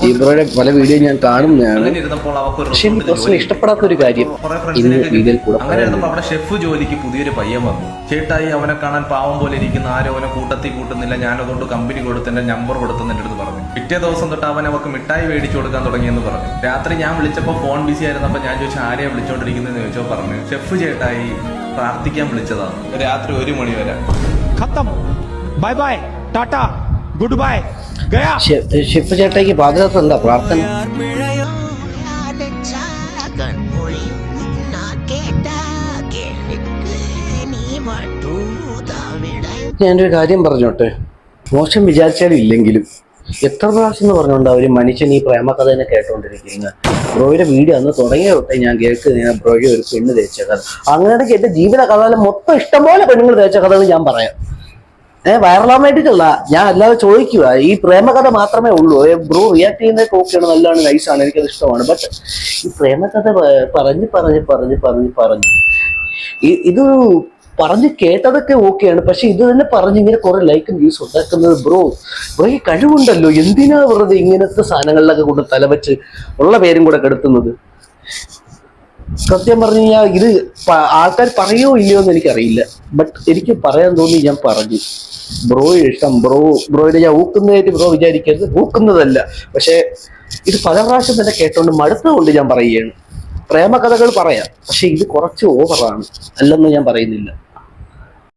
ഈ ബ്രോയുടെ പല വീഡിയോ ഞാൻ കാണുന്നതാണ്. പക്ഷെ എനിക്ക് പേഴ്സണലി ഇഷ്ടപ്പെടാത്ത ഒരു കാര്യം ഇന്ന് വീഡിയോയിൽ കൂടെ അങ്ങനെ ഇരുന്നപ്പോൾ അവിടെ ഷെഫ് ജോലിക്ക് പുതിയൊരു പയ്യൻ വന്നു. ചേട്ടായി അവനെ കാണാൻ പാവം പോലെ ഇരിക്കുന്ന, ആരും അവനെ കൂട്ടത്തിൽ കൂട്ടുന്നില്ല, ഞാനതുകൊണ്ട് കമ്പനി കൊടുത്ത് എന്റെ നമ്പർ കൊടുത്തെന്ന് എൻ്റെ അടുത്ത് പറഞ്ഞു. പിറ്റേ ദിവസം തൊട്ട് അവൻ അവർക്ക് മിഠായി മേടിച്ചു കൊടുക്കാൻ തുടങ്ങിയെന്ന് പറഞ്ഞു. രാത്രി ഞാൻ വിളിച്ചപ്പോൾ ഫോൺ ബിസി ആയിരുന്നപ്പോൾ ഞാൻ ചോദിച്ചു ആരെയാണ് വിളിച്ചോണ്ടിരിക്കുന്നതെന്ന് ചോദിച്ചോ പറഞ്ഞു ഷെഫ് ചേട്ടായി പ്രാർത്ഥിക്കാൻ വിളിച്ചതാണ്. രാത്രി 1 മണി വരെ. Bye bye tata good bye. Chef ചേട്ടായിക്ക് പാതിരാത്രി എന്താ പ്രാർത്ഥന? ഞാനൊരു കാര്യം പറഞ്ഞോട്ടെ, മോശം വിചാരിച്ചാലും ഇല്ലെങ്കിലും എത്ര പ്രാവശ്യം എന്ന് പറഞ്ഞുകൊണ്ട് ഒരു മനുഷ്യൻ ഈ പ്രേമകഥ തന്നെ കേട്ടോണ്ടിരിക്കുന്നത്. ബ്രോയുടെ വീഡിയോ അന്ന് തുടങ്ങിയ തൊട്ടേ ഞാൻ കേൾക്കുന്ന ബ്രോയെ ഒരു പെണ്ണ് തേച്ച കഥ. അങ്ങനെയാണെങ്കിൽ എന്റെ ജീവിത കഥയിലെ മൊത്തം ഇഷ്ടംപോലെ പെണ്ണുങ്ങൾ തേച്ച കഥകൾ ഞാൻ പറയാം. വൈറലാൻ വേണ്ടിയിട്ടല്ല, ഞാൻ അല്ലാതെ ചോദിക്കുക. ഈ പ്രേമകഥ മാത്രമേ ഉള്ളൂ. ബ്രോ റിയാക്ട് ചെയ്യുന്നതൊക്കെ ഓക്കെയാണ്, നല്ലതാണ്, നൈസാണ്, എനിക്കത് ഇഷ്ടമാണ്. ബട്ട് ഈ പ്രേമകഥ പറഞ്ഞ് ഇത് പറഞ്ഞ് കേട്ടതൊക്കെ ഓക്കെയാണ്. പക്ഷെ ഇത് തന്നെ പറഞ്ഞ് ഇങ്ങനെ കുറെ ലൈക്കും വ്യൂസ് ഉണ്ടാക്കുന്നത് ബ്രോ ഈ കഴിവുണ്ടല്ലോ, എന്തിനാ വെറുതെ ഇങ്ങനത്തെ സാധനങ്ങളിലൊക്കെ കൊണ്ട് തലവെച്ച് ഉള്ള പേരും കൂടെ കെടുത്തുന്നത്? സത്യം പറഞ്ഞു കഴിഞ്ഞാൽ ഇത് ആൾക്കാർ പറയോ ഇല്ലയോ എന്ന് എനിക്കറിയില്ല. ബട്ട് എനിക്ക് പറയാൻ തോന്നി, ഞാൻ പറഞ്ഞു. ബ്രോയെ ഇഷ്ടം, ബ്രോയുടെ ഞാൻ ഊക്കുന്നതായിട്ട് ബ്രോ വിചാരിക്കരുത്, ഊക്കുന്നതല്ല. പക്ഷെ ഇത് പല പ്രാവശ്യം തന്നെ കേട്ടോണ്ട് മടുത്തുകൊണ്ട് ഞാൻ പറയുകയാണ്. പ്രേമകഥകൾ പറയാം, പക്ഷെ ഇത് കുറച്ച് ഓവറാണ്, അല്ലെന്ന് ഞാൻ പറയുന്നില്ല.